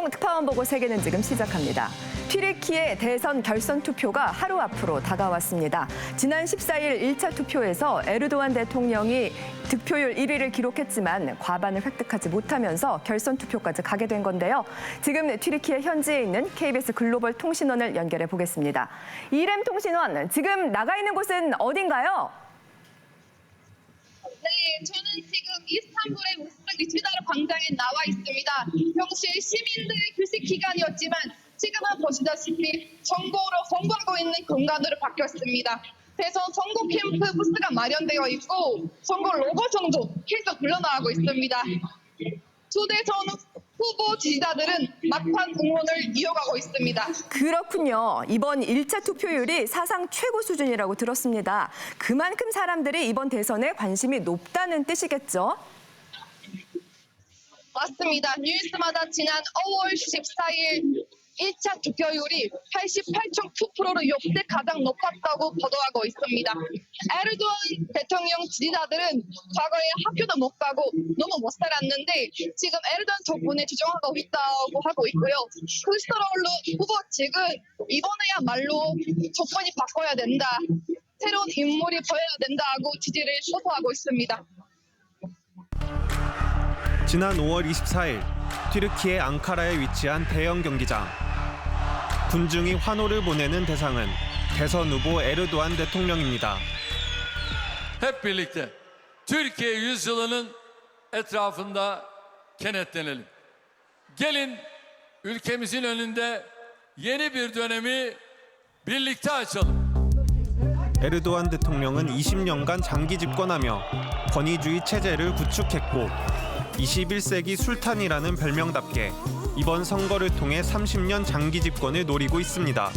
방송 특파원 보고 세계는 지금 시작합니다. 튀르키예 대선 결선 투표가 하루 앞으로 다가왔습니다. 지난 14일 1차 투표에서 에르도안 대통령이 득표율 1위를 기록했지만 과반을 획득하지 못하면서 결선 투표까지 가게 된 건데요. 지금 튀르키예 현지에 있는 KBS 글로벌 통신원을 연결해 보겠습니다. 이렘 통신원, 지금 나가 있는 곳은 어딘가요? 네, 저는 지금 이스탄불의 우스타르 광장에 나와 있습니다. 평소에 시민들의 휴식 기간이었지만 지금은 보시다시피 선거로 선거하고 있는 공간으로 바뀌었습니다. 대선 선거 캠프 부스가 마련되어 있고 선거 로고송도 계속 흘러나오고 있습니다. 두 대선 후보 지지자들은 막판 응원을 이어가고 있습니다. 그렇군요. 이번 1차 투표율이 사상 최고 수준이라고 들었습니다. 그만큼 사람들이 이번 대선에 관심이 높다는 뜻이겠죠? 맞습니다. 뉴스마다 지난 5월 14일 1차 투표율이 88.9%로 역대 가장 높았다고 보도하고 있습니다. 에르도안 대통령 지지자들은 과거에 학교도 못 가고 너무 못 살았는데 지금 에르도안 덕분에 지정하고 있다고 하고 있고요. 클리치다로글루 후보 측은 이번에야말로 정권이 바꿔야 된다. 새로운 인물이 보여야 된다고 지지를 호소하고 있습니다. 지난 5월 24일 튀르키예 앙카라에 위치한 대형 경기장. 군중이 환호를 보내는 대상은 대선 후보 에르도안 대통령입니다. Hep birlikte Türkiye yüzyılının etrafında kenetlenelim. Gelin ülkemizin önünde yeni bir dönemi birlikte açalım. 에르도안 대통령은 20년간 장기 집권하며 권위주의 체제를 구축했고 21세기 술탄이라는 별명답게 이번 선거를 통해 30년 장기 집권을 노리고 있습니다.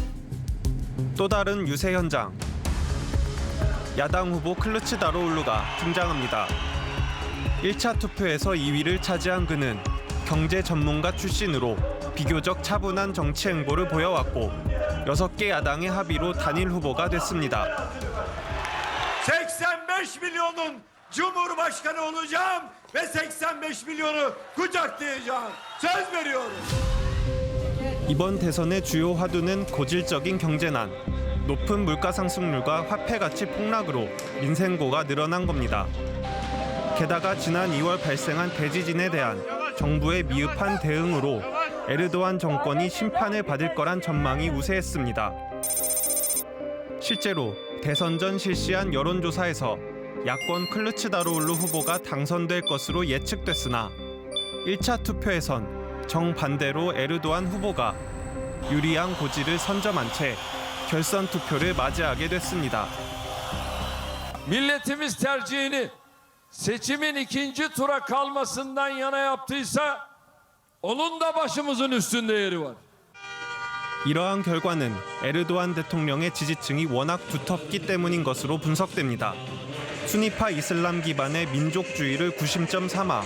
또 다른 유세 현장. 야당 후보 클루치다로울루가 등장합니다. 1차 투표에서 2위를 차지한 그는 경제 전문가 출신으로 비교적 차분한 정치 행보를 보여왔고 6개 야당의 합의로 단일 후보가 됐습니다. 85 milyonun Cumhurbaşkanı olacağım ve 85 milyonu kucaklayacağım. Söz veriyorum. 이번 대선의 주요 화두는 고질적인 경제난, 높은 물가 상승률과 화폐 가치 폭락으로 민생고가 늘어난 겁니다. 게다가 지난 2월 발생한 대지진에 대한 정부의 미흡한 대응으로 에르도안 정권이 심판을 받을 거란 전망이 우세했습니다. 실제로 대선 전 실시한 여론조사에서 야권 클루치다로울루 후보가 당선될 것으로 예측됐으나 1차 투표에선 정반대로 에르도안 후보가 유리한 고지를 선점한 채 결선 투표를 맞이하게 됐습니다. Milletimiz tercihini seçimin ikinci tura kalmasından yana yaptıysa onun da başımızın üstünde yeri var. 이러한 결과는 에르도안 대통령의 지지층이 워낙 두텁기 때문인 것으로 분석됩니다. 수니파 이슬람 기반의 민족주의를 구심점 삼아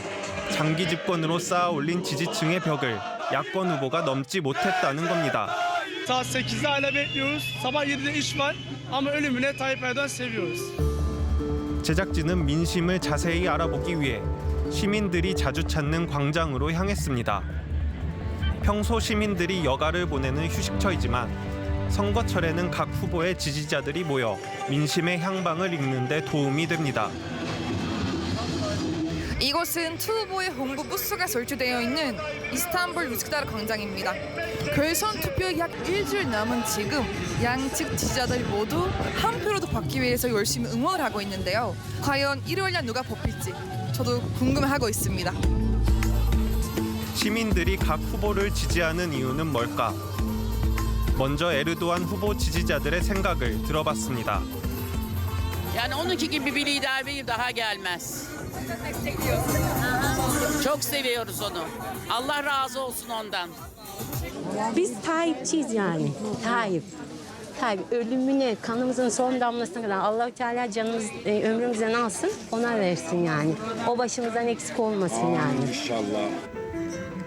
장기 집권으로 쌓아 올린 지지층의 벽을 야권 후보가 넘지 못했다는 겁니다. Saat 8'de hala bekliyoruz. Sabah 7'de iş var ama ölümüne Tayyip Erdoğan seviyoruz. 제작진은 민심을 자세히 알아보기 위해 시민들이 자주 찾는 광장으로 향했습니다. 평소 시민들이 여가를 보내는 휴식처이지만 선거철에는 각 후보의 지지자들이 모여 민심의 향방을 읽는 데 도움이 됩니다. 이곳은 투 후보의 홍보 부스가 설치되어 있는 이스탄불 우스크다르 광장입니다. 결선 투표 약 일주일 남은 지금 양측 지지자들 모두 한 표라도 받기 위해서 열심히 응원을 하고 있는데요. 과연 일요일 날 누가 뽑힐지 저도 궁금해하고 있습니다. 시민들이 각 후보를 지지하는 이유는 뭘까? 먼저 에르도안 후보 지지자들의 생각을 들어봤습니다. Yani onunki gibi bir lider bir daha gelmez. Çok seviyoruz onu. Allah razı olsun ondan. Biz Tayyipçiyiz yani. Tayyip. Ölümüne, kanımızın son damlasına kadar Allah-u Teala canımız, ömrümüzden alsın, ona versin yani. O başımızdan eksik olmasın yani. İnşallah.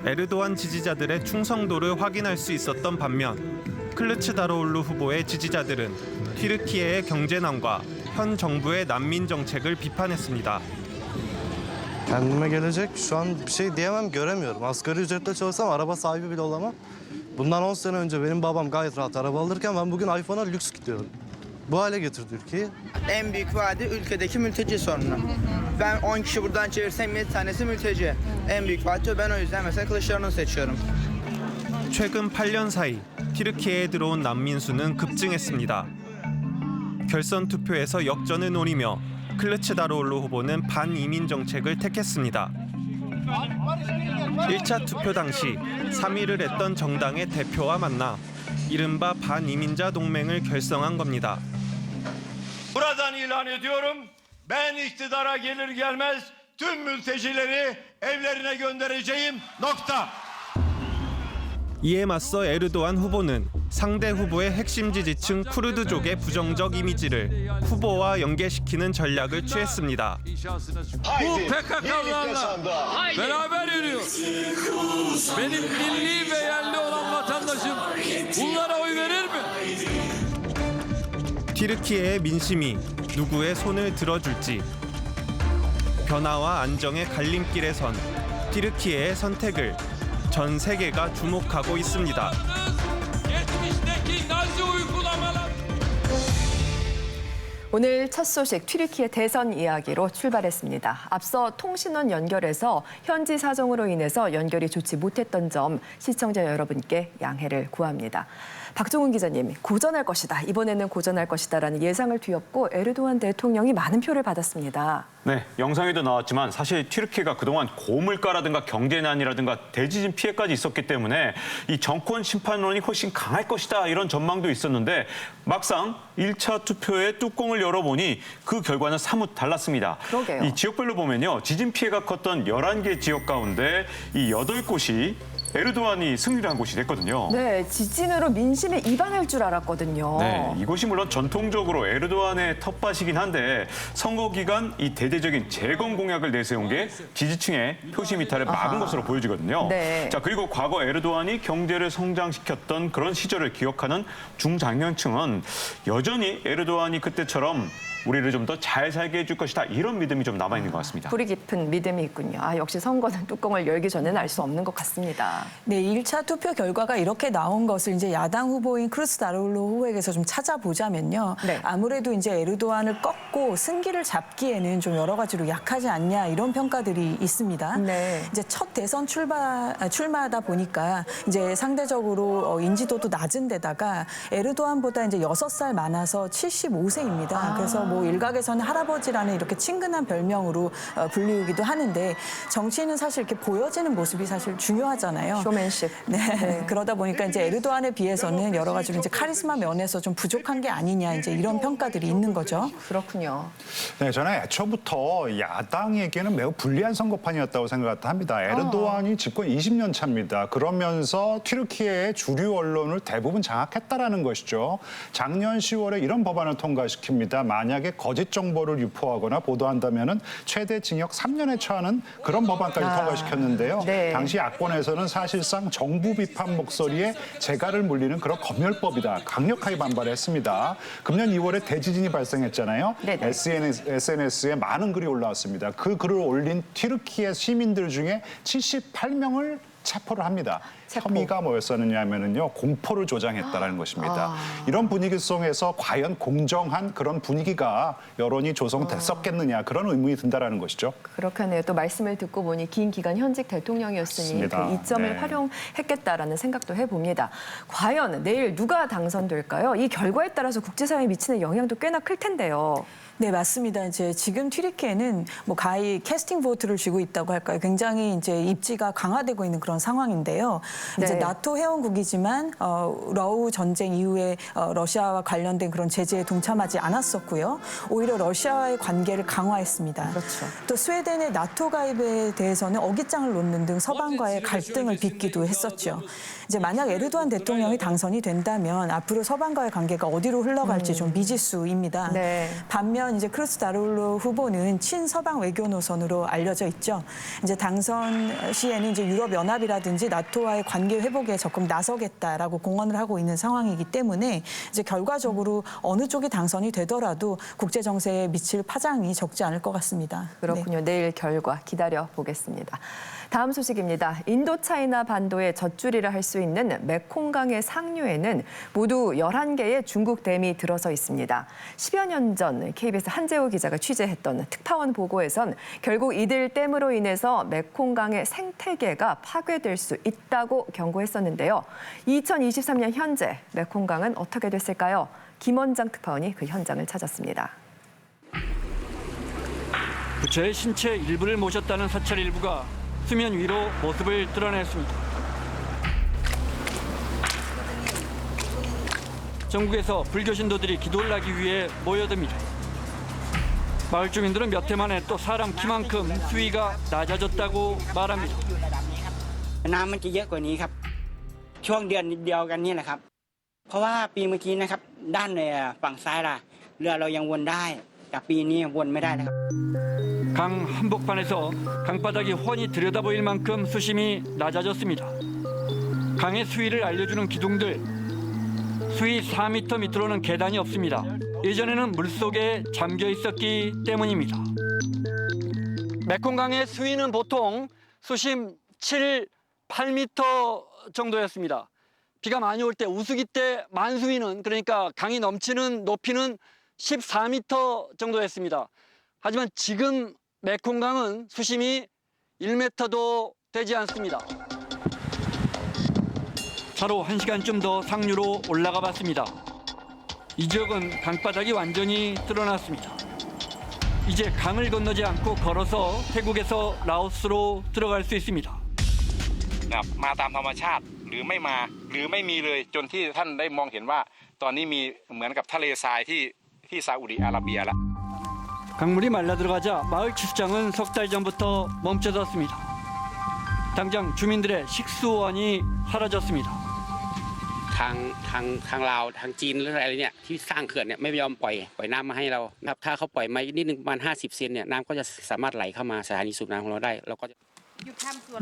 에르도안 지지자들의 충성도를 확인할 수 있었던 반면 클루치다로울루 후보의 지지자들은 튀르키예의 경제난과 현 정부의 난민 정책을 비판했습니다. Kendime gelecek şu an bir şey diyemem, göremiyorum. Asgari ücretle çalışsam araba sahibi bile olamam. Bundan 10 sene önce benim babam gayet rahat araba alırken ben bugün iPhone'a lüks gidiyorum. Bu hale getirdi ülkeyi. En büyük vaadi ülkedeki mülteci sorunu. Ben 10 kişi buradan çevirsem 7 tanesi mülteci. En büyük vaadi o. Ben o yüzden mesela Kılıçdaroğlu'nu seçiyorum. 최근 8년 사이 튀르키예에 들어온 난민 수는 급증했습니다. 결선 투표에서 역전을 노리며 클르치다로올로 후보는 반이민 정책을 택했습니다. 1차 투표 당시 3위를 했던 정당의 대표와 만나 이른바 반이민자 동맹을 결성한 겁니다. Buradan ilan ediyorum. Ben iktidara gelir gelmez tüm mültecileri evlerine göndereceğim. Nokta. 이에 맞서 에르도안 후보는 상대 후보의 핵심 지지층 쿠르드족의 부정적 이미지를 후보와 연계시키는 전략을 취했습니다. Bu PKK'larla beraber yürüyor. Benim milli ve yerli olan vatandaşım bunlara oy verir mi? 튀르키예의 민심이 누구의 손을 들어줄지 변화와 안정의 갈림길에 선 튀르키예의 선택을 전 세계가 주목하고 있습니다. Geçmişteki Nazi uygulamalar. 오늘 첫 소식 튀르키예 대선 이야기로 출발했습니다. 앞서 통신원 연결해서 현지 사정으로 인해서 연결이 좋지 못했던 점 시청자 여러분께 양해를 구합니다. 박종훈 기자님, 고전할 것이다. 이번에는 고전할 것이다라는 예상을 뒤엎고 에르도안 대통령이 많은 표를 받았습니다. 네, 영상에도 나왔지만 사실 튀르키예가 그동안 고물가라든가 경제난이라든가 대지진 피해까지 있었기 때문에 이 정권 심판론이 훨씬 강할 것이다 이런 전망도 있었는데 막상 1차 투표의 뚜껑을 열어보니 그 결과는 사뭇 달랐습니다. 그러게요. 이 지역별로 보면요. 지진 피해가 컸던 11개 지역 가운데 이 8곳이 에르도안이 승리를 한 곳이 됐거든요. 네, 지진으로 민심에 이반할 줄 알았거든요. 네, 이곳이 물론 전통적으로 에르도안의 텃밭이긴 한데 선거 기간 이 대대적인 재건 공약을 내세운 게 지지층의 표심 이탈을 막은 것으로 보여지거든요. 네. 자, 그리고 과거 에르도안이 경제를 성장시켰던 그런 시절을 기억하는 중장년층은 여전히 에르도안이 그때처럼 우리를 좀 더 잘 살게 해줄 것이다 이런 믿음이 좀 남아있는 것 같습니다. 뿌리 깊은 믿음이 있군요. 역시 선거는 뚜껑을 열기 전에는 알 수 없는 것 같습니다. 네, 1차 투표 결과가 이렇게 나온 것을 이제 야당 후보인 크루스다로울로 후보에게서 좀 찾아보자면요. 네. 아무래도 이제 에르도안을 꺾고 승기를 잡기에는 좀 여러 가지로 약하지 않냐 이런 평가들이 있습니다. 네. 이제 첫 대선 출마하다 보니까 이제 상대적으로 인지도도 낮은 데다가 에르도안보다 이제 6살 많아서 75세입니다. 그래서 뭐 일각에서는 할아버지라는 이렇게 친근한 별명으로 불리우기도 하는데 정치인은 사실 이렇게 보여지는 모습이 사실 중요하잖아요. 쇼맨십. 네. 그러다 보니까 이제 에르도안에 비해서는 여러 가지로 이제 카리스마 면에서 좀 부족한 게 아니냐 이제 이런 평가들이 있는 거죠. 그렇군요. 네, 저는 애초부터 야당에게는 매우 불리한 선거판이었다고 생각합니다. 에르도안이 집권 20년 차입니다. 그러면서 튀르키예의 주류 언론을 대부분 장악했다라는 것이죠. 작년 10월에 이런 법안을 통과시킵니다. 만약에 거짓 정보를 유포하거나 보도한다면은 최대 징역 3년에 처하는 그런 법안까지 통과시켰는데요. 네. 당시 야권에서는 사실상 정부 비판 목소리에 재갈을 물리는 그런 검열법이다. 강력하게 반발했습니다. 금년 2월에 대지진이 발생했잖아요. 네네. SNS에 많은 글이 올라왔습니다. 그 글을 올린 튀르키예 시민들 중에 78명을 체포를 합니다. 혐의가 뭐였었느냐면요, 공포를 조장했다라는 것입니다. 이런 분위기 속에서 과연 공정한 그런 분위기가 여론이 조성됐었겠느냐 그런 의문이 든다라는 것이죠. 그렇겠네요. 또 말씀을 듣고 보니 긴 기간 현직 대통령이었으니 맞습니다. 그 이점을 네. 활용했겠다라는 생각도 해봅니다. 과연 내일 누가 당선될까요? 이 결과에 따라서 국제사회에 미치는 영향도 꽤나 클 텐데요. 네, 맞습니다. 이제 지금 튀르키예는 뭐 가히 캐스팅 보트를 쥐고 있다고 할까요? 굉장히 이제 입지가 강화되고 있는 그런 상황인데요. 이제 네. 나토 회원국이지만 러우 전쟁 이후에 러시아와 관련된 그런 제재에 동참하지 않았었고요. 오히려 러시아와의 관계를 강화했습니다. 그렇죠. 또 스웨덴의 나토 가입에 대해서는 어깃장을 놓는 등 서방과의 갈등을 빚기도 했었죠. 이제 만약 에르도안 대통령이 당선이 된다면 앞으로 서방과의 관계가 어디로 흘러갈지 좀 미지수입니다. 네. 반면 반면 이제 크루스다룰로 후보는 친서방 외교 노선으로 알려져 있죠. 이제 당선 시에는 이제 유럽 연합이라든지 나토와의 관계 회복에 적극 나서겠다라고 공언을 하고 있는 상황이기 때문에 이제 결과적으로 어느 쪽이 당선이 되더라도 국제 정세에 미칠 파장이 적지 않을 것 같습니다. 그렇군요. 내일 결과 기다려 보겠습니다. 다음 소식입니다. 인도차이나 반도의 젖줄이라 할 수 있는 메콩강의 상류에는 모두 11개의 중국 댐이 들어서 있습니다. 10여 년 전 KBS 한재호 기자가 취재했던 특파원 보고에선 결국 이들 댐으로 인해서 메콩강의 생태계가 파괴될 수 있다고 경고했었는데요. 2023년 현재 메콩강은 어떻게 됐을까요? 김원장 특파원이 그 현장을 찾았습니다. 부처의 신체 일부를 모셨다는 사찰 일부가 수면 위로 모습을 드러냈습니다. 전국에서 불교 신도들이 기도를 하기 위해 모여듭니다. 마을 주민들은 몇 해 만에 또 사람 키만큼 수위가 낮아졌다고 말합니다. น้ำมันจะเยอะกว่านี้ครับช่วงเดือนเดียวกันนี่แหละครับเพราะว่าปีเมื่อกี้นะครับด้านในฝั่งซ้ายล่ะเรือเรายังวนได้แต่ปีนี้วนไม่ได้แล้วครับ 강 한복판에서 강바닥이 훤히 들여다보일 만큼 수심이 낮아졌습니다. 강의 수위를 알려주는 기둥들, 수위 4m 밑으로는 계단이 없습니다. 예전에는 물속에 잠겨 있었기 때문입니다. 메콩강의 수위는 보통 수심 7, 8m 정도였습니다. 비가 많이 올 때 우수기 때 만수위는 그러니까 강이 넘치는 높이는 14m 정도였습니다. 하지만 지금 메콩강은 수심이 1m도 되지 않습니다. 차로 1시간쯤 더 상류로 올라가 봤습니다. 이 지역은 강바닥이 완전히 드러났습니다. 이제 강을 건너지 않고 걸어서 태국에서 라오스로 들어갈 수 있습니다. มาตามธรรมชาติหรือไม่มาหรือไม่มีเลยจนที่ท่านได้มองเห็นว่าตอนนี้มีเหมือนกับทะเลทรายที่ซาอุดิอาระเบียแล้ว 강물이 말라 들어가자 마을 치수장은 석 달 전부터 멈춰졌습니다. 당장 주민들의 식수원이 사라졌습니다. ทางลาวทางจีนหรืออะไรเนี่ยที่สร้างเขื่อนเนี่ยไม่ยอมปล่อยน้ำมาให้เราครับถ้าเขาปล่อยมานิดนึงประมาณ50 เซนเนี่ยน้ำก็จะสามารถไหลเข้ามาสถานีสูบน้ำของเราได้เราก็จะ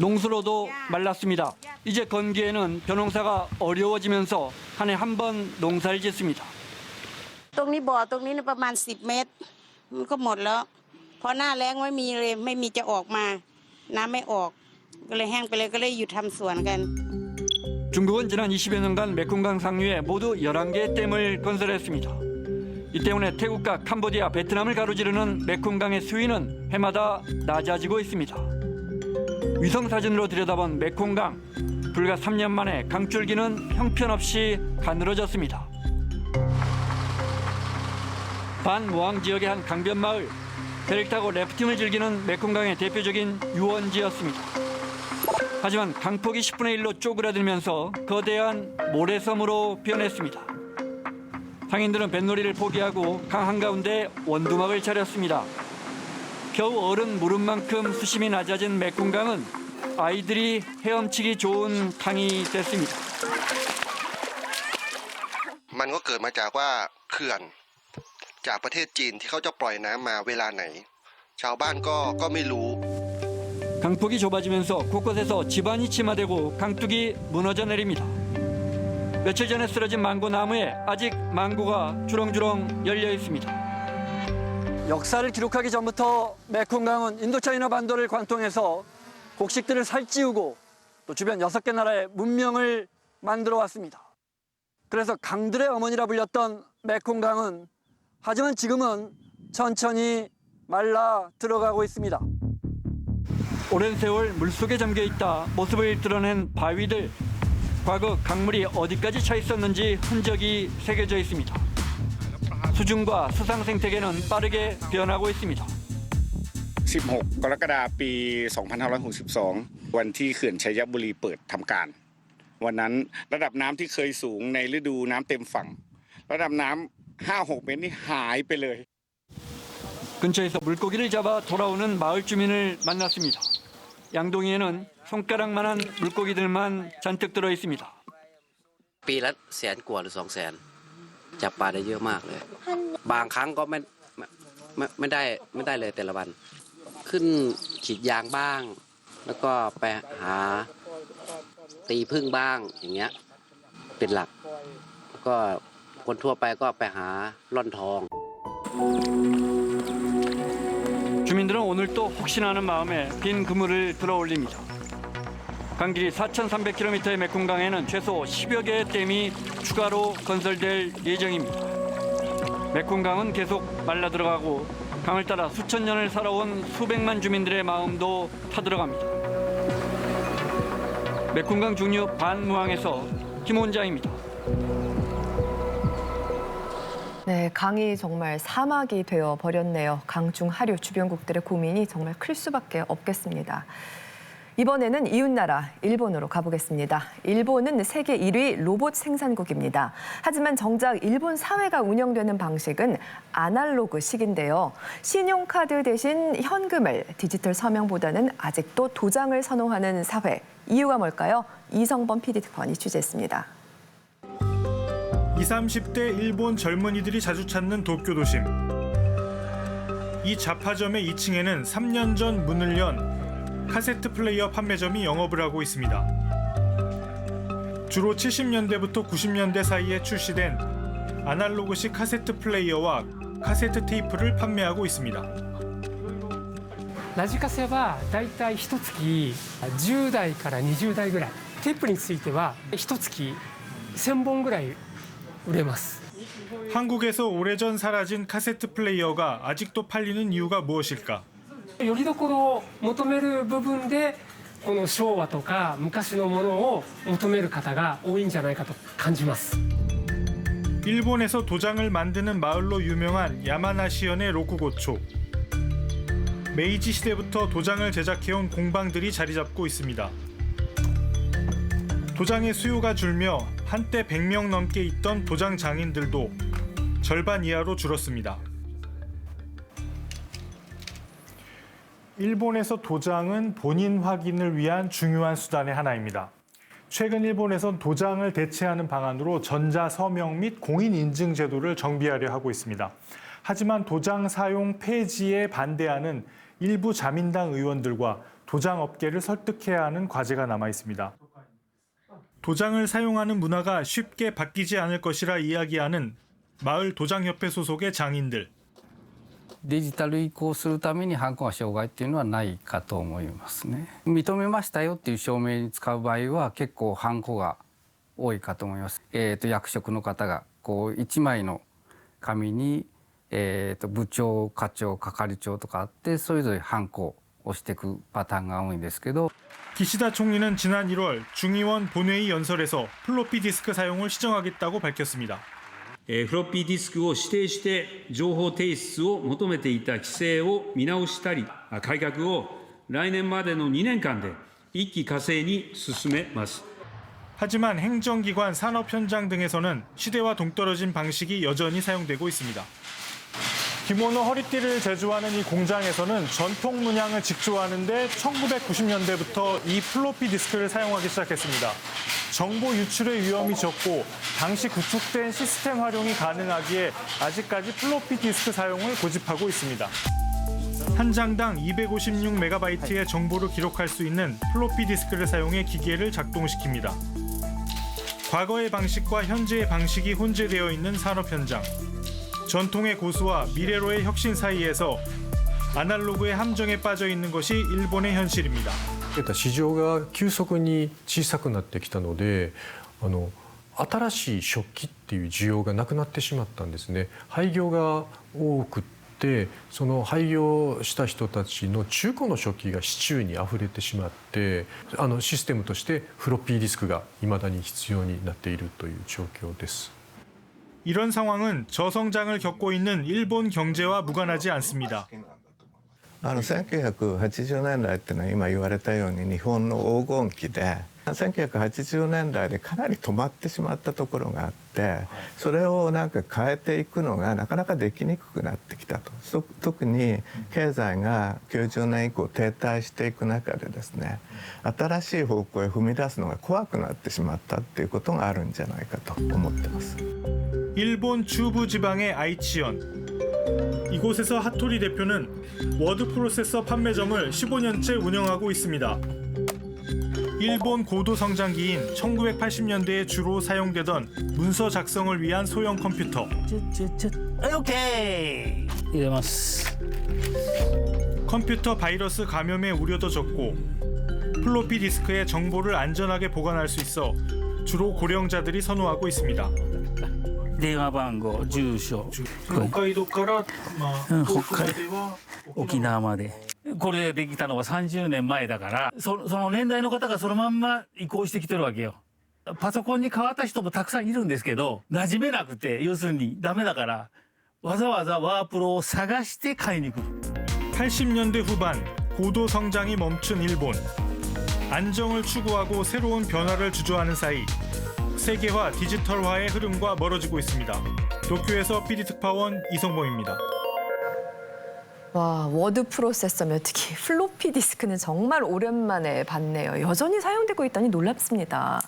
농수로도 말랐습니다. 이제 건기에는 벼농사가 어려워지면서 한 해 한 번 농사를 짓습니다. ตรงนี้บ่อตรงนี้ประมาณ10 เมตรมันก็หมดแล้วพอหน้าแล้งไม่มีเลยไม่มีจะออกมาน้ำไม่ออกก็เลยแห้งไปเลยก็เลยหยุดทำสวนกัน 중국은 지난 20여 년간 메콩강 상류에 모두 11개의 댐을 건설했습니다. 이 때문에 태국과 캄보디아, 베트남을 가로지르는 메콩강의 수위는 해마다 낮아지고 있습니다. 위성사진으로 들여다본 메콩강, 불과 3년 만에 강줄기는 형편없이 가늘어졌습니다. 반모항 지역의 한 강변마을, 배를 타고 래프팅을 즐기는 메콩강의 대표적인 유원지였습니다. 하지만 강폭이 10분의 1로 쪼그라들면서 거대한 모래섬으로 변했습니다. 상인들은 뱃놀이를 포기하고 강 한가운데 원두막을 차렸습니다. 겨우 어른 무릎만큼 수심이 낮아진 메콩강은 아이들이 헤엄치기 좋은 강이 됐습니다. มันก็เกิดมาจากว่าเขื่อนจากประเทศจีนที่เขาจะปล่อยน้ำมาเวลาไหนชาวบ้านก็ไม่รู้ 강폭이 좁아지면서 곳곳에서 집안이 침하되고 강둑이 무너져 내립니다. 며칠 전에 쓰러진 망고 나무에 아직 망고가 주렁주렁 열려 있습니다. 역사를 기록하기 전부터 메콩강은 인도차이나 반도를 관통해서 곡식들을 살찌우고 또 주변 6개 나라의 문명을 만들어 왔습니다. 그래서 강들의 어머니라 불렸던 메콩강은 하지만 지금은 천천히 말라 들어가고 있습니다. 오랜 세월 물속에 잠겨 있다 모습을 드러낸 바위들. 과거 강물이 어디까지 차 있었는지 흔적이 새겨져 있습니다. 수중과 수상 생태계는 빠르게 변하고 있습니다. 16 กรกฎาคม ปี 2562 วันที่เขื่อนชัยบุรีเปิดทำการ วันนั้นระดับน้ำที่เคยสูงในฤดูน้ำเต็มฝั่งระดับน้ำ 5-6 เมตรนี่หายไปเลย 근처에서 물고기를 잡아 돌아오는 마을 주민을 만났습니다. 양동이에는 손가락만한 물고기들만 잔뜩 들어 있습니다. ปีละ100,000 กว่าหรือ 200,000 จับปลาได้เยอะมากเลยบางครั้งก็ไม่ ไม่ได้เลยแต่ละวันขึ้นฉีดยางบ้างแล้วก็ไปหาตีผึ้งบ้างอย่างเงี้ยเป็นหลักก็คนทั่วไปก็ไปหาร่อนทอง 주민들은 오늘 또 혹시나 하는 마음에 빈 그물을 들어올립니다. 강 길이 4,300km의 메콩강에는 최소 10여 개의 댐이 추가로 건설될 예정입니다. 메콩강은 계속 말라 들어가고 강을 따라 수천 년을 살아온 수백만 주민들의 마음도 타들어갑니다. 메콩강 중류 반무항에서 김원장입니다. 네, 강이 정말 사막이 되어 버렸네요. 강중 하류 주변국들의 고민이 정말 클 수밖에 없겠습니다. 이번에는 이웃나라 일본으로 가보겠습니다. 일본은 세계 1위 로봇 생산국입니다. 하지만 정작 일본 사회가 운영되는 방식은 아날로그식인데요. 신용카드 대신 현금을, 디지털 서명보다는 아직도 도장을 선호하는 사회. 이유가 뭘까요? 이성범 PD 특파원이 취재했습니다. 20, 30대 일본 젊은이들이 자주 찾는 도쿄 도심. 이 잡화점의 2층에는 3년 전 문을 연 카세트 플레이어 판매점이 영업을 하고 있습니다. 주로 70년대부터 90년대 사이에 출시된 아날로그식 카세트 플레이어와 카세트 테이프를 판매하고 있습니다. ラジカセはだいたい1月10台から20台ぐらい、テープについては1月1000本ぐらい売れます。 한국에서 오래전 사라진 카세트 플레이어가 아직도 팔리는 이유가 무엇일까? よりどころを求める部分でこの昭和とか昔のものを求める方が多いんじゃないかと感じます。 일본에서 도장을 만드는 마을로 유명한 야마나시현의 로쿠고초. 메이지 시대부터 도장을 제작해온 공방들이 자리 잡고 있습니다. 도장의 수요가 줄며 한때 100명 넘게 있던 도장 장인들도 절반 이하로 줄었습니다. 일본에서 도장은 본인 확인을 위한 중요한 수단의 하나입니다. 최근 일본에선 도장을 대체하는 방안으로 전자 서명 및 공인 인증 제도를 정비하려 하고 있습니다. 하지만 도장 사용 폐지에 반대하는 일부 자민당 의원들과 도장 업계를 설득해야 하는 과제가 남아 있습니다. 도장을 사용하는 문화가 쉽게 바뀌지 않을 것이라 이야기하는 마을 도장협회 소속의 장인들. デジタル移行するためにハンコが障害っていうのはないかと思いますね。認めましたよっていう証明に使う場合は結構ハンコが多いかと思います。役職の方がこう1枚の紙に部長、課長、係長とかあってそれぞれハンコを押していくパターンが多いんですけど。 기시다 총리는 지난 1월 중의원 본회의 연설에서 플로피 디스크 사용을 시정하겠다고 밝혔습니다. フロッピーディスクを指定して情報提出を求めていた規制を見直したり改革を来年までの2年間で一気呵成に進めます. 하지만 행정기관, 산업 현장 등에서는 시대와 동떨어진 방식이 여전히 사용되고 있습니다. 기모노 허리띠를 제조하는 이 공장에서는 전통 문양을 직조하는데 1990년대부터 이 플로피 디스크를 사용하기 시작했습니다. 정보 유출의 위험이 적고 당시 구축된 시스템 활용이 가능하기에 아직까지 플로피 디스크 사용을 고집하고 있습니다. 한 장당 256MB의 정보를 기록할 수 있는 플로피 디스크를 사용해 기계를 작동시킵니다. 과거의 방식과 현재의 방식이 혼재되어 있는 산업 현장. 전통의 고수와 미래로의 혁신 사이에서 아날로그의 함정에 빠져 있는 것이 일본의 현실입니다. 市場が急速に小さくなってきたので、新しい食器っていう需要がなくなってしまったんですね。廃業が多くって、その廃業した人たちの中古の食器が市中に溢れてしまって、システムとしてフロッピーディスクが未だに必要になっているという状況です。 이런 상황은 저성장을 겪고 있는 일본 경제와 무관하지 않습니다. 1980年代っていうのは今言われたように日本の黄金期で1980年代でかなり止まってしまったところがあってそれをなんか変えていくのがなかなかできにくくなってきたと特に経済が90年以降停滞していく中でですね新しい方向へ踏み出すのが怖くなってしまったっていうことがあるんじゃないかと思ってます。 일본 중부 지방의 아이치현. 이곳에서 하토리 대표는 워드 프로세서 판매점을 15년째 운영하고 있습니다. 일본 고도 성장기인 1980년대에 주로 사용되던 문서 작성을 위한 소형 컴퓨터. 오케이. 컴퓨터 바이러스 감염의 우려도 적고 플로피 디스크에 정보를 안전하게 보관할 수 있어 주로 고령자들이 선호하고 있습니다. 電話番号、住所、北海道から北海道、沖縄まで。これできたのが30年前だから、その年代の方がそのまんま移行してきてるわけよ。パソコンに変わった人もたくさんいるんですけど、馴染めなくて、要するにダメだから、わざわざワープロを探して買いに来る。 80년대 후반 고도 성장이 멈춘 일본. 안정을 추구하고 새로운 변화를 주저하는 사이 세계화, 디지털화의 흐름과 멀어지고 있습니다. 도쿄에서 PD특파원 이성범입니다. 와, 워드 프로세서며 특히 플로피 디스크는 정말 오랜만에 봤네요. 여전히 사용되고 있다니 놀랍습니다.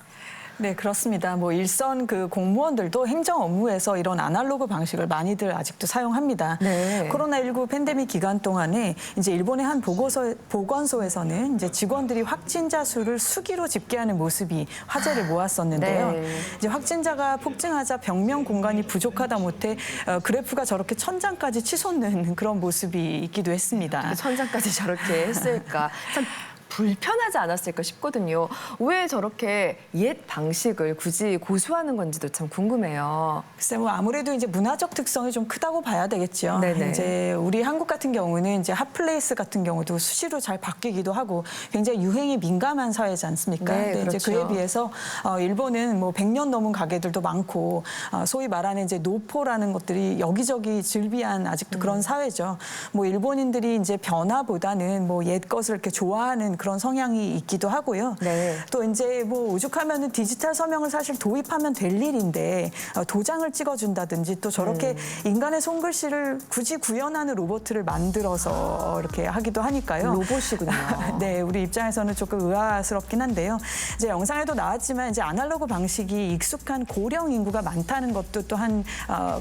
네, 그렇습니다. 뭐 일선 그 공무원들도 행정 업무에서 이런 아날로그 방식을 많이들 아직도 사용합니다. 네. 코로나19 팬데믹 기간 동안에 이제 일본의 한 보건소에서는 이제 직원들이 확진자 수를 수기로 집계하는 모습이 화제를 모았었는데요. 네. 이제 확진자가 폭증하자 병명 공간이 부족하다 못해 그래프가 저렇게 천장까지 치솟는 그런 모습이 있기도 했습니다. 천장까지 저렇게 했을까? 참 불편하지 않았을까 싶거든요. 왜 저렇게 옛 방식을 굳이 고수하는 건지도 참 궁금해요. 글쎄 뭐 아무래도 이제 문화적 특성이 좀 크다고 봐야 되겠죠. 네네. 이제 우리 한국 같은 경우는 이제 핫플레이스 같은 경우도 수시로 잘 바뀌기도 하고 굉장히 유행이 민감한 사회지 않습니까? 네, 근데 그렇죠. 이제 그에 비해서 일본은 뭐 100년 넘은 가게들도 많고 소위 말하는 이제 노포라는 것들이 여기저기 즐비한 아직도 그런 사회죠. 뭐 일본인들이 이제 변화보다는 뭐 옛 것을 이렇게 좋아하는 그런 성향이 있기도 하고요. 네. 또 이제 뭐 오죽하면은 디지털 서명을 사실 도입하면 될 일인데 도장을 찍어준다든지 또 저렇게 인간의 손글씨를 굳이 구현하는 로봇을 만들어서 이렇게 하기도 하니까요. 로봇이군요. 네, 우리 입장에서는 조금 의아스럽긴 한데요. 이제 영상에도 나왔지만 이제 아날로그 방식이 익숙한 고령 인구가 많다는 것도 또 한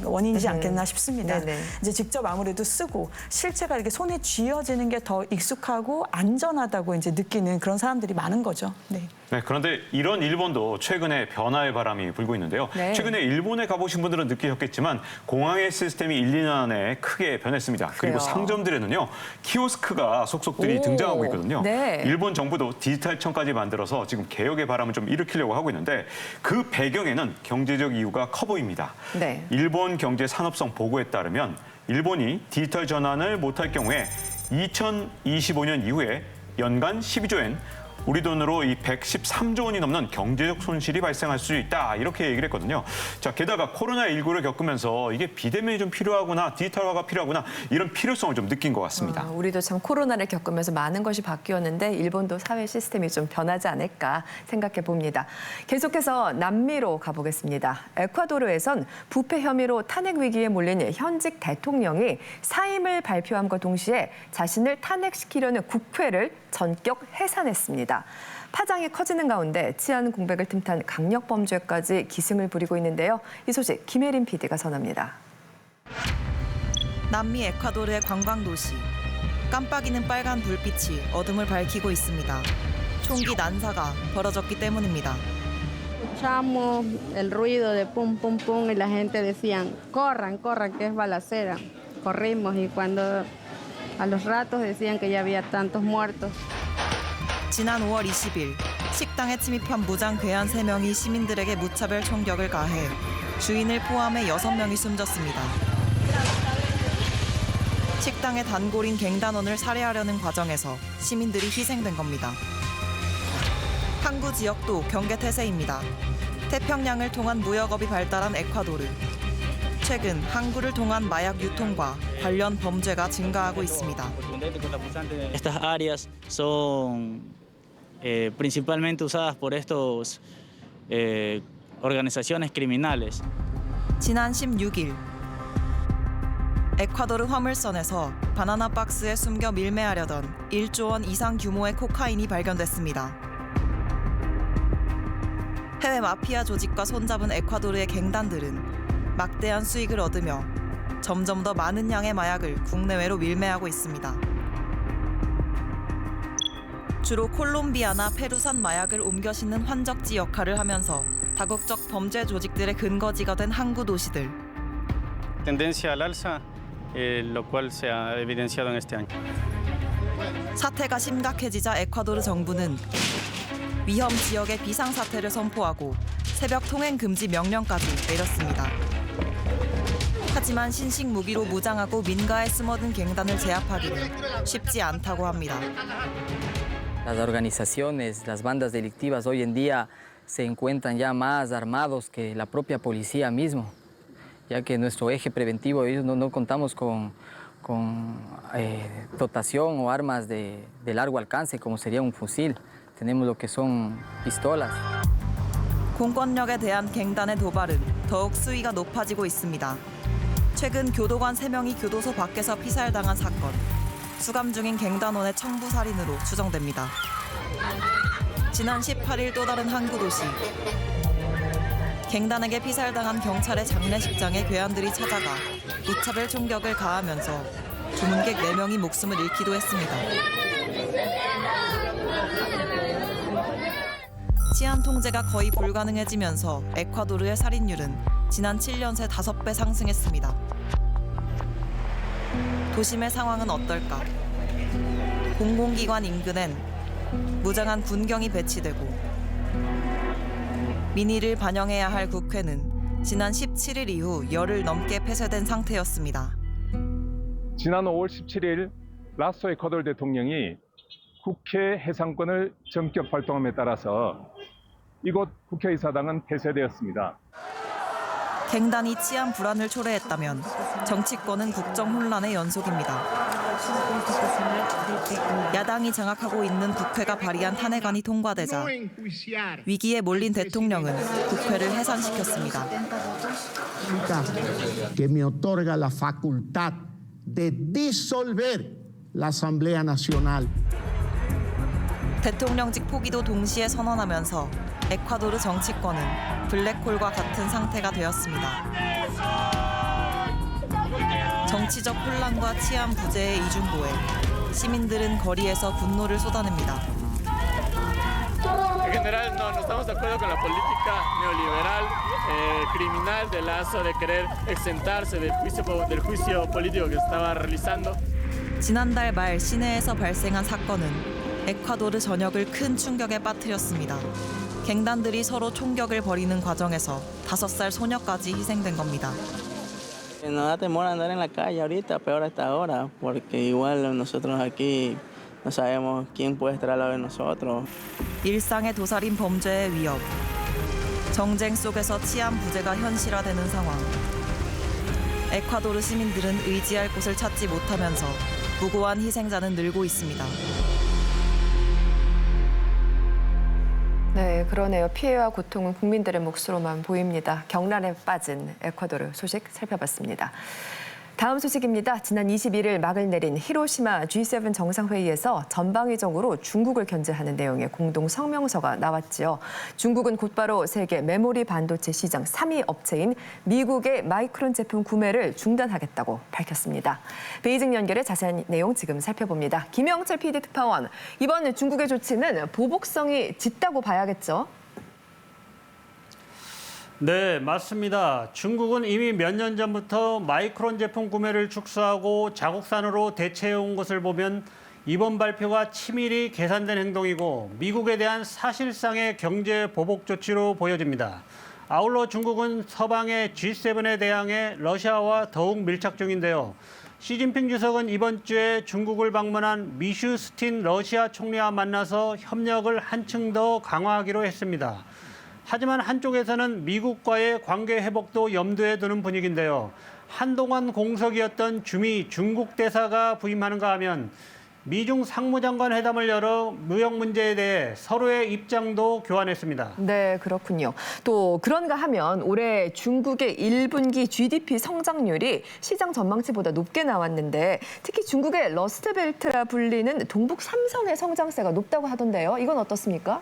원인이지 않겠나 싶습니다. 네네. 이제 직접 아무래도 쓰고 실체가 이렇게 손에 쥐어지는 게 더 익숙하고 안전하다고 이제 느끼는 그런 사람들이 많은 거죠. 네. 네, 그런데 이런 일본도 최근에 변화의 바람이 불고 있는데요. 네. 최근에 일본에 가보신 분들은 느끼셨겠지만 공항의 시스템이 1, 2년 안에 크게 변했습니다. 그리고 그래요. 상점들에는요, 키오스크가 속속들이 오, 등장하고 있거든요. 네. 일본 정부도 디지털청까지 만들어서 지금 개혁의 바람을 좀 일으키려고 하고 있는데 그 배경에는 경제적 이유가 커 보입니다. 네. 일본 경제 산업성 보고에 따르면 일본이 디지털 전환을 못할 경우에 2025년 이후에 연간 12조엔 우리 돈으로 이 113조 원이 넘는 경제적 손실이 발생할 수 있다 이렇게 얘기를 했거든요. 자, 게다가 코로나19를 겪으면서 이게 비대면이 좀 필요하구나, 디지털화가 필요하구나 이런 필요성을 좀 느낀 것 같습니다. 우리도 참 코로나를 겪으면서 많은 것이 바뀌었는데 일본도 사회 시스템이 좀 변하지 않을까 생각해 봅니다. 계속해서 남미로 가보겠습니다. 에콰도르에선 부패 혐의로 탄핵 위기에 몰린 현직 대통령이 사임을 발표함과 동시에 자신을 탄핵시키려는 국회를 전격 해산했습니다. 파장이 커지는 가운데 치안 공백을 틈탄 강력 범죄까지 기승을 부리고 있는데요. 이 소식 김혜린 PD가 전합니다. 남미 에콰도르의 관광도시. 깜빡이는 빨간 불빛이 어둠을 밝히고 있습니다. 총기 난사가 벌어졌기 때문입니다. Escuchamos el ruido de pum pum pum y la gente decían corran, corran que es balacera. Corrimos y cuando a los ratos decían que ya había tantos muertos. 지난 5월 20일 식당에 침입한 무장 괴한 3명이 시민들에게 무차별 총격을 가해 주인을 포함해 6명이 숨졌습니다. 식당의 단골인 갱단원을 살해하려는 과정에서 시민들이 희생된 겁니다. 항구 지역도 경계 태세입니다. 태평양을 통한 무역업이 발달한 에콰도르. 최근 항구를 통한 마약 유통과 관련 범죄가 증가하고 있습니다. Estas áreas son principalmente usadas por estos organizaciones criminales. 지난 16일 에콰도르 화물선에서 바나나 박스에 숨겨 밀매하려던 1조 원 이상 규모의 코카인이 발견됐습니다. 해외 마피아 조직과 손잡은 에콰도르의 갱단들은 막대한 수익을 얻으며 점점 더 많은 양의 마약을 국내외로 밀매하고 있습니다. 주로 콜롬비아나 페루산 마약을 옮겨 싣는 환적지 역할을 하면서 다국적 범죄 조직들의 근거지가 된 항구 도시들. tendencia al alza, lo cual se ha evidenciado en este año. 사태가 심각해지자 에콰도르 정부는 위험 지역의 비상사태를 선포하고 새벽 통행 금지 명령까지 내렸습니다. 하지만 신식 무기로 무장하고 민가에 숨어든 갱단을 제압하기는 쉽지 않다고 합니다. Las organizaciones, las bandas delictivas hoy en día se encuentran ya más armados que la propia policía mismo, ya que nuestro eje preventivo ellos no contamos con dotación o armas de largo alcance como sería un fusil. Tenemos lo que son pistolas. 공권력에 대한 갱단의 도발은 더욱 수위가 높아지고 있습니다. 최근 교도관 3명이 교도소 밖에서 피살당한 사건. 수감 중인 갱단원의 청부 살인으로 추정됩니다. 지난 18일 또 다른 항구 도시. 갱단에게 피살당한 경찰의 장례식장에 괴한들이 찾아가 무차별 총격을 가하면서 조문객 4명이 목숨을 잃기도 했습니다. 치안 통제가 거의 불가능해지면서 에콰도르의 살인율은 지난 7년 새 5배 상승했습니다. 도심의 상황은 어떨까? 공공기관 인근엔 무장한 군경이 배치되고 민의를 반영해야 할 국회는 지난 17일 이후 열흘 넘게 폐쇄된 상태였습니다. 지난 5월 17일 라소 에콰도르 대통령이 국회 해상권을 전격 발동함에 따라서 이곳 국회의사당은 폐쇄되었습니다. 갱단이 치안 불안을 초래했다면 정치권은 국정 혼란의 연속입니다. 야당이 장악하고 있는 국회가 발의한 탄핵안이 통과되자 위기에 몰린 대통령은 국회를 해산시켰습니다. que me otorga la facultad de disolver la Asamblea Nacional. 대통령직 포기도 동시에 선언하면서 에콰도르 정치권은 블랙홀과 같은 상태가 되었습니다. 정치적 혼란과 치안 부재의 이중고에 시민들은 거리에서 분노를 쏟아냅니다. En general no estamos de acuerdo con la política neoliberal, criminal de Lazo de querer exentarse del juicio político que estaba realizando. 지난달 말 시내에서 발생한 사건은 에콰도르 전역을 큰 충격에 빠뜨렸습니다. 갱단들이 서로 총격을 벌이는 과정에서 5살 소녀까지 희생된 겁니다. No da temor andar en la calle ahorita, peor a esta hora, porque igual nosotros aquí no sabemos quién puede estar al lado de nosotros. 일상의 도살인 범죄의 위협, 정쟁 속에서 치안 부재가 현실화되는 상황. 에콰도르 시민들은 의지할 곳을 찾지 못하면서 무고한 희생자는 늘고 있습니다. 네, 그러네요. 피해와 고통은 국민들의 몫으로만 보입니다. 경란에 빠진 에콰도르 소식 살펴봤습니다. 다음 소식입니다. 지난 21일 막을 내린 히로시마 G7 정상회의에서 전방위적으로 중국을 견제하는 내용의 공동 성명서가 나왔지요. 중국은 곧바로 세계 메모리 반도체 시장 3위 업체인 미국의 마이크론 제품 구매를 중단하겠다고 밝혔습니다. 베이징 연결의 자세한 내용 지금 살펴봅니다. 김영철 PD 특파원, 이번 중국의 조치는 보복성이 짙다고 봐야겠죠? 네, 맞습니다. 중국은 이미 몇 년 전부터 마이크론 제품 구매를 축소하고 자국산으로 대체해온 것을 보면 이번 발표가 치밀히 계산된 행동이고 미국에 대한 사실상의 경제 보복 조치로 보여집니다. 아울러 중국은 서방의 G7에 대항해 러시아와 더욱 밀착 중인데요. 시진핑 주석은 이번 주에 중국을 방문한 미슈스틴 러시아 총리와 만나서 협력을 한층 더 강화하기로 했습니다. 하지만 한쪽에서는 미국과의 관계 회복도 염두에 두는 분위기인데요. 한동안 공석이었던 주미 중국 대사가 부임하는가 하면 미중 상무장관 회담을 열어 무역 문제에 대해 서로의 입장도 교환했습니다. 네, 그렇군요. 또 그런가 하면 올해 중국의 1분기 GDP 성장률이 시장 전망치보다 높게 나왔는데 특히 중국의 러스트벨트라 불리는 동북 3성의 3성의 성장세가 높다고 하던데요. 이건 어떻습니까?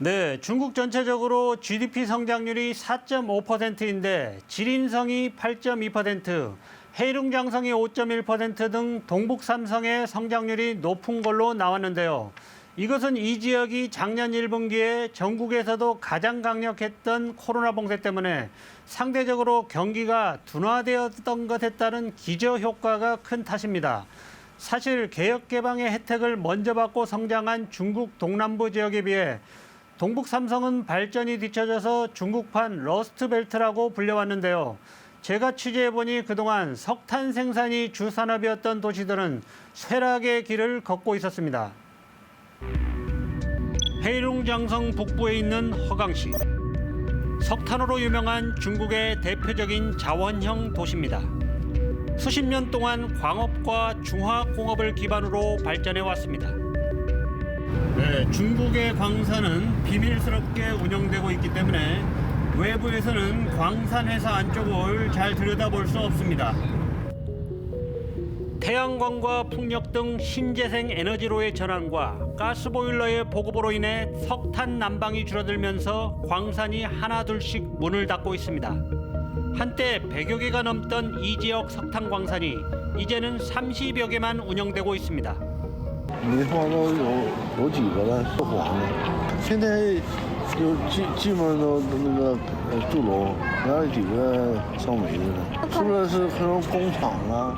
네, 중국 전체적으로 GDP 성장률이 4.5%인데 지린성이 8.2%, 해룽장성이 5.1% 등 동북 3성의 성장률이 높은 걸로 나왔는데요. 이것은 이 지역이 작년 1분기에 전국에서도 가장 강력했던 코로나 봉쇄 때문에 상대적으로 경기가 둔화되었던 것에 따른 기저효과가 큰 탓입니다. 사실 개혁 개방의 혜택을 먼저 받고 성장한 중국 동남부 지역에 비해 동북 3성은 발전이 뒤처져서 중국판 러스트벨트라고 불려왔는데요. 제가 취재해보니 그동안 석탄 생산이 주 산업이었던 도시들은 쇠락의 길을 걷고 있었습니다. 해룽장성 북부에 있는 허강시. 석탄으로 유명한 중국의 대표적인 자원형 도시입니다. 수십 년 동안 광업과 중화공업을 기반으로 발전해 왔습니다. 네, 중국의 광산은 비밀스럽게 운영되고 있기 때문에 외부에서는 광산회사 안쪽을 잘 들여다볼 수 없습니다. 태양광과 풍력 등 신재생 에너지로의 전환과 가스보일러의 보급으로 인해 석탄 난방이 줄어들면서 광산이 하나둘씩 문을 닫고 있습니다. 한때 100여 개가 넘던 이 지역 석탄 광산이 이제는 30여 개만 운영되고 있습니다. 煤矿都有几个了，都黄了。现在基本都那个住楼，然后几个烧煤的了，除了是可能工厂啊。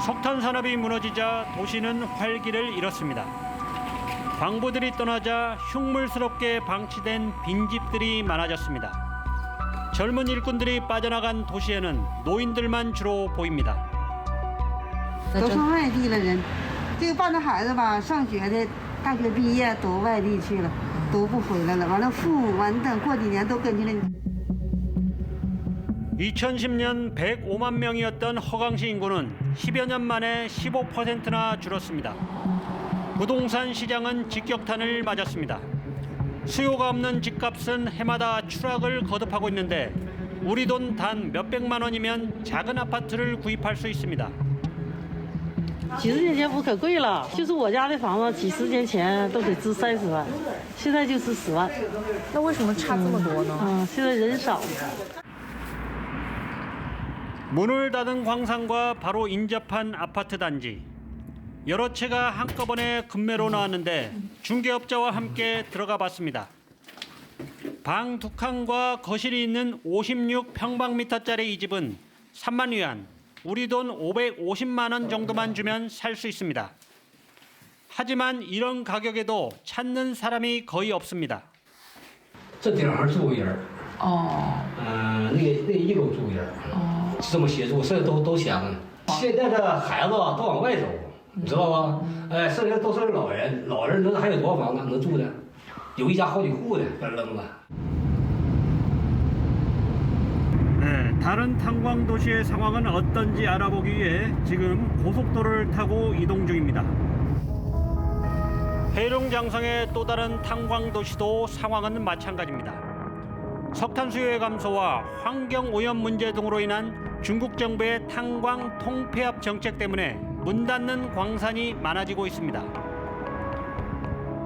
석탄 산업이 무너지자 도시는 활기를 잃었습니다. 광부들이 떠나자 흉물스럽게 방치된 빈집들이 많아졌습니다. 젊은 일꾼들이 빠져나간 도시에는 노인들만 주로 보입니다. 都是外地的人，这个抱着孩子吧，上学的，大学毕业都外地去了，都不回来了。完了，父母完等过几年都跟进了。 2010년 105만 명이었던 허강시 인구는 10여 년 만에 15%나 줄었습니다. 부동산 시장은 직격탄을 맞았습니다. 수요가 없는 집값은 해마다 추락을 거듭하고 있는데 우리 돈 단 몇백만 원이면 작은 아파트를 구입할 수 있습니다. 几十年前不可贵了，就是我家的房子，几十年前都得值30万，现在就是10万。那为什么差这么多呢？现在人少。 문을 닫은 광산과 바로 인접한 아파트 단지. 여러 채가 한꺼번에 급매로 나왔는데 중개업자와 함께 들어가 봤습니다. 방 2칸과 거실이 있는 56평방미터짜리 이 집은 3만 위안, 우리 돈 550만 원 정도만 주면 살 수 있습니다. 하지만 이런 가격에도 찾는 사람이 거의 없습니다. 这顶上住一人。那一楼住一人。这么协助，剩下都闲着呢。现在的孩子都往外走，你知道吧？哎，剩下都是老人，老人能还有多少房子能住的？有一家好几户的，被扔了。 네, 다른 탄광 도시의 상황은 어떤지 알아보기 위해 지금 고속도로를 타고 이동 중입니다. 해룽장성의 또 다른 탄광 도시도 상황은 마찬가지입니다. 석탄 수요의 감소와 환경 오염 문제 등으로 인한 중국 정부의 탄광 통폐합 정책 때문에 문 닫는 광산이 많아지고 있습니다.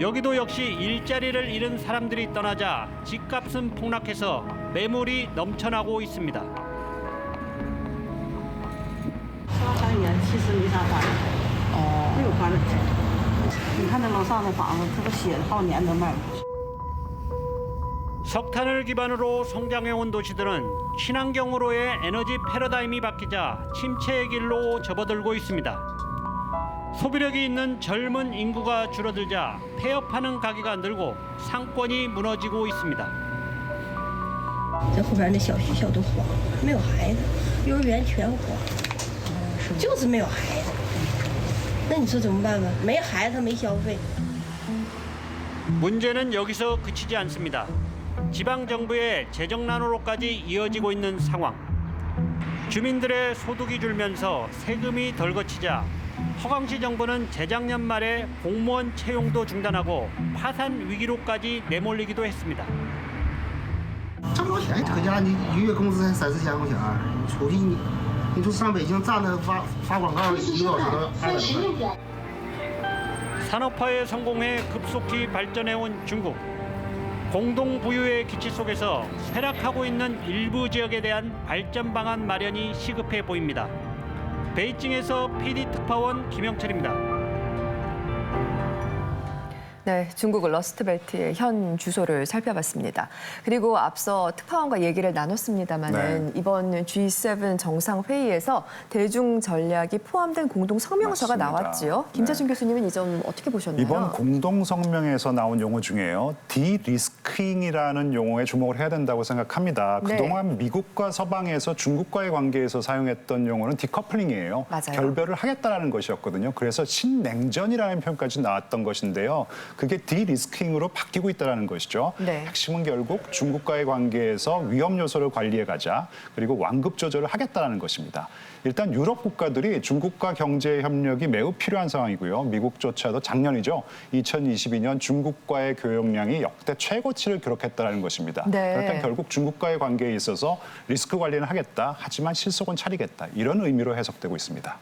여기도 역시 일자리를 잃은 사람들이 떠나자 집값은 폭락해서 매물이 넘쳐나고 있습니다. 3年其实没啥花的，没有花的钱。你看那楼上的房子，这个写好年都卖不出去。 석탄을 기반으로 성장해온 도시들은 친환경으로의 에너지 패러다임이 바뀌자 침체의 길로 접어들고 있습니다. 소비력이 있는 젊은 인구가 줄어들자 폐업하는 가게가 늘고 상권이 무너지고 있습니다. 这后边那小学校都荒，没有孩子，幼儿园全荒，就是没有孩子。那你说怎么办吧？没孩子没消费。 문제는 여기서 그치지 않습니다. 지방정부의 재정난으로까지 이어지고 있는 상황. 주민들의 소득이 줄면서 세금이 덜 거치자 허강시 정부는 재작년 말에 공무원 채용도 중단하고 파산 위기로까지 내몰리기도 했습니다. 挣不着钱，搁家你一月工资才3、4千块钱，出去你就上北京站着发广告，1个小时都200块。 산업화에 성공해 급속히 발전해온 중국. 공동 부유의 기치 속에서 쇠락하고 있는 일부 지역에 대한 발전 방안 마련이 시급해 보입니다. 베이징에서 PD 특파원 김영철입니다. 네, 중국 러스트벨트의 현 주소를 살펴봤습니다. 그리고 앞서 특파원과 얘기를 나눴습니다마는 이번 G7 정상회의에서 대중 전략이 포함된 공동 성명서가 나왔지요. 김재준 교수님은 이 점 어떻게 보셨나요? 이번 공동 성명에서 나온 용어 중에요. 디리스킹이라는 용어에 주목을 해야 된다고 생각합니다. 그동안 미국과 서방에서 중국과의 관계에서 사용했던 용어는 디커플링이에요. 맞아요. 결별을 하겠다라는 것이었거든요. 그래서 신냉전이라는 표현까지 나왔던 것인데요. 그게 디리스킹으로 바뀌고 있다는 것이죠. 핵심은 결국 중국과의 관계에서 위험 요소를 관리해가자, 그리고 완급 조절을 하겠다는 것입니다. 일단 유럽 국가들이 중국과 경제 협력이 매우 필요한 상황이고요. 미국조차도 작년이죠. 2022년 중국과의 교역량이 역대 최고치를 기록했다는 것입니다. 그러니까 결국 중국과의 관계에 있어서 리스크 관리는 하겠다. 하지만 실속은 차리겠다. 이런 의미로 해석되고 있습니다.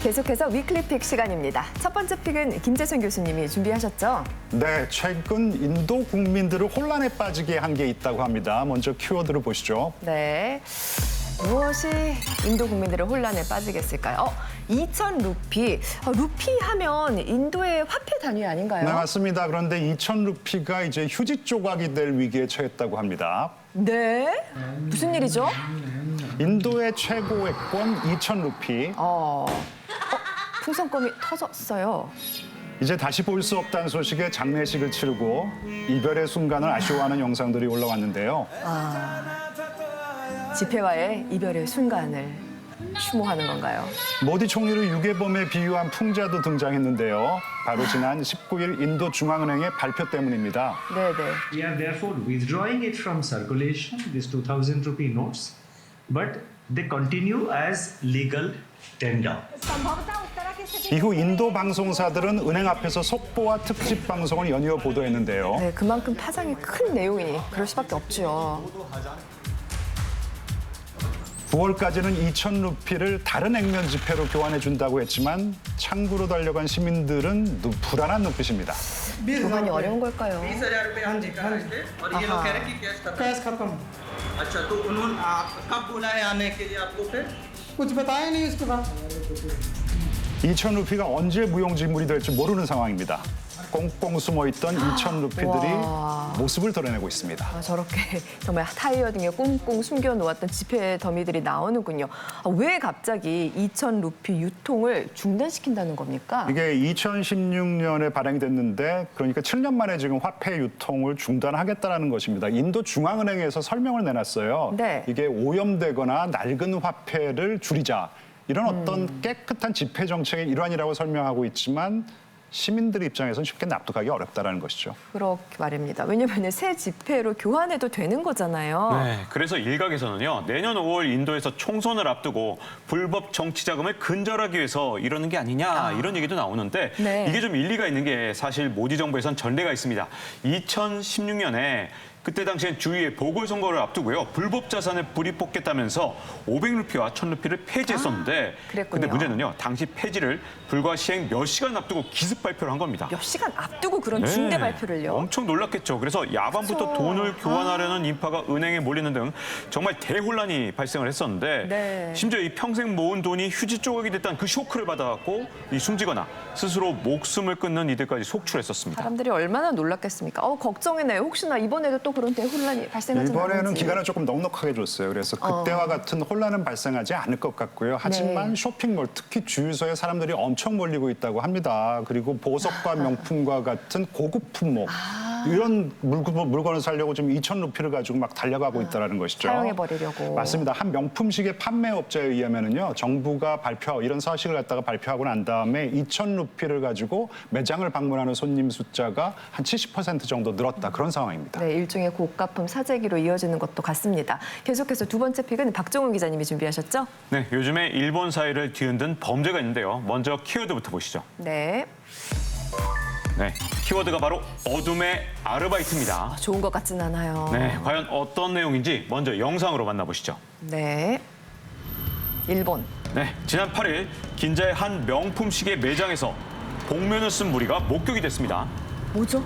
계속해서 위클리픽 시간입니다. 첫 번째 픽은 김재순 교수님이 준비하셨죠? 네, 최근 인도 국민들을 혼란에 빠지게 한 게 있다고 합니다. 먼저 키워드를 보시죠. 네. 무엇이 인도 국민들을 혼란에 빠지게 했을까요? 2,000 루피. 루피 하면 인도의 화폐 단위 아닌가요? 네, 맞습니다. 그런데 2,000 루피가 이제 휴지 조각이 될 위기에 처했다고 합니다. 네? 무슨 일이죠? 인도의 최고액권 2,000 루피. 풍선껌이 터졌어요. 이제 다시 볼 수 없다는 소식에 장례식을 치르고 이별의 순간을 아쉬워하는 영상들이 올라왔는데요. 지폐와의 이별의 순간을 추모하는 건가요? 모디 총리를 유괴범에 비유한 풍자도 등장했는데요. 바로 지난 19일 인도 중앙은행의 발표 때문입니다. 네네. We are therefore withdrawing it from circulation, these 2,000 rupee notes, but they continue as legal tender. 이후 인도 방송사들은 은행 앞에서 속보와 특집 방송을 연이어 보도했는데요. 네, 그만큼 파장이 큰 내용이니 그럴 수밖에 없죠. 9월까지는 2,000 루피를 다른 액면 지폐로 교환해준다고 했지만 창구로 달려간 시민들은 불안한 눈빛입니다. 교환이 어려운 걸까요? 2,000 루피가 언제 무용지물이 될지 모르는 상황입니다. 꽁꽁 숨어있던 2,000 루피들이 모습을 드러내고 있습니다. 저렇게 정말 타이어 등에 꽁꽁 숨겨놓았던 지폐 더미들이 나오는군요. 왜 갑자기 2,000 루피 유통을 중단시킨다는 겁니까? 이게 2016년에 발행이 됐는데 그러니까 7년 만에 지금 화폐 유통을 중단하겠다는 것입니다. 인도 중앙은행에서 설명을 내놨어요. 이게 오염되거나 낡은 화폐를 줄이자. 이런 어떤 깨끗한 지폐 정책의 일환이라고 설명하고 있지만 시민들 입장에서는 쉽게 납득하기 어렵다는 것이죠. 그렇게 말입니다. 왜냐하면 새 지폐로 교환해도 되는 거잖아요. 네, 그래서 일각에서는요. 내년 5월 인도에서 총선을 앞두고 불법 정치 자금을 근절하기 위해서 이러는 게 아니냐 이런 얘기도 나오는데 이게 좀 일리가 있는 게 사실 모디 정부에선 전례가 있습니다. 2016년에 그때 당시엔 주위의 보궐선거를 앞두고요. 불법 자산을 불이 뽑겠다면서 500루피와 1000루피를 폐지했었는데 근데 문제는요. 당시 폐지를 불과 시행 몇 시간 앞두고 기습 발표를 한 겁니다. 몇 시간 앞두고 그런 중대 발표를요? 엄청 놀랐겠죠. 그래서 야밤부터 돈을 교환하려는 인파가 은행에 몰리는 등 정말 대혼란이 발생을 했었는데 심지어 이 평생 모은 돈이 휴지 조각이 됐다는 그 쇼크를 받아갖고 이 숨지거나 스스로 목숨을 끊는 이들까지 속출했었습니다. 사람들이 얼마나 놀랐겠습니까? 걱정이네요. 혹시나 이번에도 또 그런 대혼란이 발생하지 않을지. 이번에는 기간을 조금 넉넉하게 줬어요. 그래서 그때와 같은 혼란은 발생하지 않을 것 같고요. 하지만 쇼핑몰, 특히 주유소에 사람들이 엄청 몰리고 있다고 합니다. 그리고 보석과 명품과 같은 고급 품목. 이런 물건을 사려고 지금 2,000 루피를 가지고 막 달려가고 있다는 것이죠. 사용해버리려고. 맞습니다. 한 명품시계 판매업자에 의하면요, 정부가 이런 사실을 갖다가 발표하고 난 다음에 2,000 루피를 가지고 매장을 방문하는 손님 숫자가 한 70% 정도 늘었다 그런 상황입니다. 네, 일종의 고가품 사재기로 이어지는 것도 같습니다. 계속해서 두 번째 픽은 박정훈 기자님이 준비하셨죠? 네, 요즘에 일본 사회를 뒤흔든 범죄가 있는데요. 먼저 키워드부터 보시죠. 네. 네, 키워드가 바로 어둠의 아르바이트입니다. 좋은 것 같진 않아요. 네, 과연 어떤 내용인지 먼저 영상으로 만나보시죠. 네. 일본. 네, 지난 8일 긴자의 한 명품 시계 매장에서 복면을 쓴 무리가 목격이 됐습니다. 뭐죠?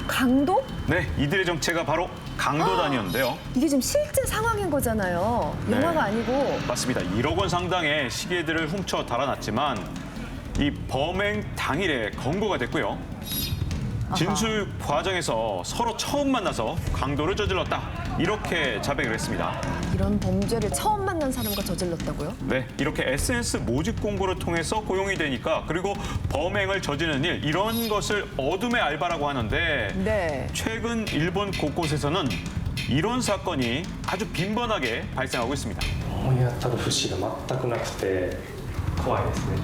강도? 네, 이들의 정체가 바로 강도단이었는데요. 이게 지금 실제 상황인 거잖아요. 영화가 네. 아니고. 맞습니다. 1억 원 상당의 시계들을 훔쳐 달아났지만 이 범행 당일에 검거가 됐고요. 진술 과정에서 서로 처음 만나서 강도를 저질렀다. 이렇게 자백을 했습니다. 이런 범죄를 처음 만난 사람과 저질렀다고요? 네, 이렇게 SNS 모집 공고를 통해서 고용이 되니까 그리고 범행을 저지르는 일, 이런 것을 어둠의 알바라고 하는데 네. 최근 일본 곳곳에서는 이런 사건이 아주 빈번하게 발생하고 있습니다. 思い当たる節が全くなくて怖いですね。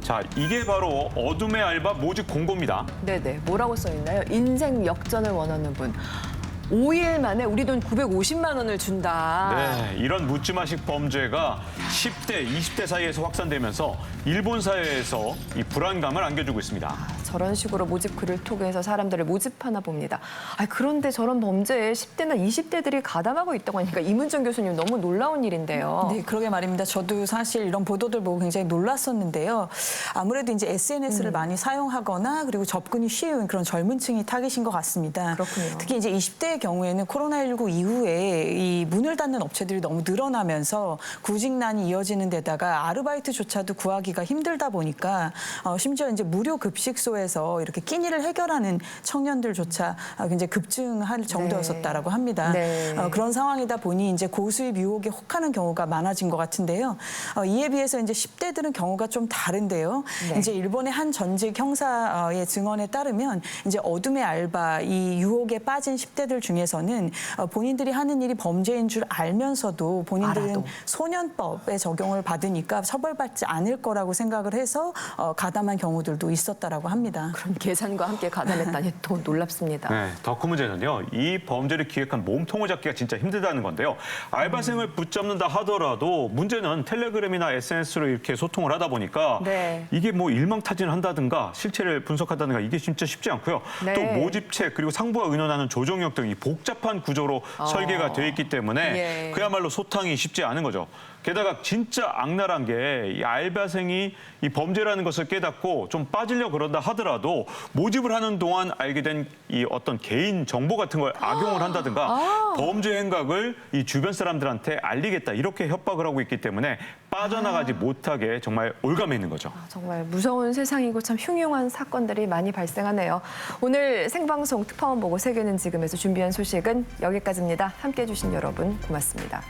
자, 이게 바로 어둠의 알바 모집 공고입니다. 네네. 뭐라고 써있나요? 인생 역전을 원하는 분. 5일 만에 우리 돈 950만 원을 준다. 네, 이런 묻지마식 범죄가 10대, 20대 사이에서 확산되면서 일본 사회에서 이 불안감을 안겨주고 있습니다. 저런 식으로 모집 글을 통해서 사람들을 모집하나 봅니다. 그런데 저런 범죄에 10대나 20대들이 가담하고 있다고 하니까 이문정 교수님 너무 놀라운 일인데요. 네, 그러게 말입니다. 저도 사실 이런 보도들 보고 굉장히 놀랐었는데요. 아무래도 이제 SNS를 많이 사용하거나 그리고 접근이 쉬운 그런 젊은 층이 타깃인 것 같습니다. 그렇군요. 특히 이제 20대의 경우에는 코로나19 이후에 이 문을 닫는 업체들이 너무 늘어나면서 구직난이 이어지는 데다가 아르바이트조차도 구하기가 힘들다 보니까 심지어 이제 무료 급식소에서 이렇게 끼니를 해결하는 청년들조차 굉장히 급증할 정도였었다라고 합니다. 네. 그런 상황이다 보니 이제 고수입 유혹에 혹하는 경우가 많아진 것 같은데요. 이에 비해서 이제 10대들은 경우가 좀 다른데요. 네. 이제 일본의 한 전직 형사의 증언에 따르면 이제 어둠의 알바 이 유혹에 빠진 10대들 중에서는 본인들이 하는 일이 범죄인 줄 알면서도 본인들은 알아도. 소년법의 적용을 받으니까 처벌받지 않을 거라고 생각을 해서 가담한 경우들도 있었다라고 합니다. 그럼 계산과 함께 가담했다니 또 놀랍습니다. 네, 더 큰 문제는요. 이 범죄를 기획한 몸통을 잡기가 진짜 힘들다는 건데요. 알바생을 붙잡는다 하더라도 문제는 텔레그램이나 SNS로 이렇게 소통을 하다 보니까 네. 이게 뭐 일망타진을 한다든가 실체를 분석한다든가 이게 진짜 쉽지 않고요. 네. 또 모집책 그리고 상부가 의논하는 조정력 등이 복잡한 구조로 설계가 되어 있기 때문에 예. 그야말로 소탕이 쉽지 않은 거죠. 게다가 진짜 악랄한 게 이 알바생이 이 범죄라는 것을 깨닫고 좀 빠지려 그런다 하더라도 모집을 하는 동안 알게 된 이 어떤 개인 정보 같은 걸 악용을 한다든가 범죄 행각을 이 주변 사람들한테 알리겠다 이렇게 협박을 하고 있기 때문에 빠져나가지 못하게 정말 올가매 있는 거죠. 정말 무서운 세상이고 참 흉흉한 사건들이 많이 발생하네요. 오늘 생방송 특파원 보고 세계는 지금에서 준비한 소식은 여기까지입니다. 함께해 주신 여러분 고맙습니다.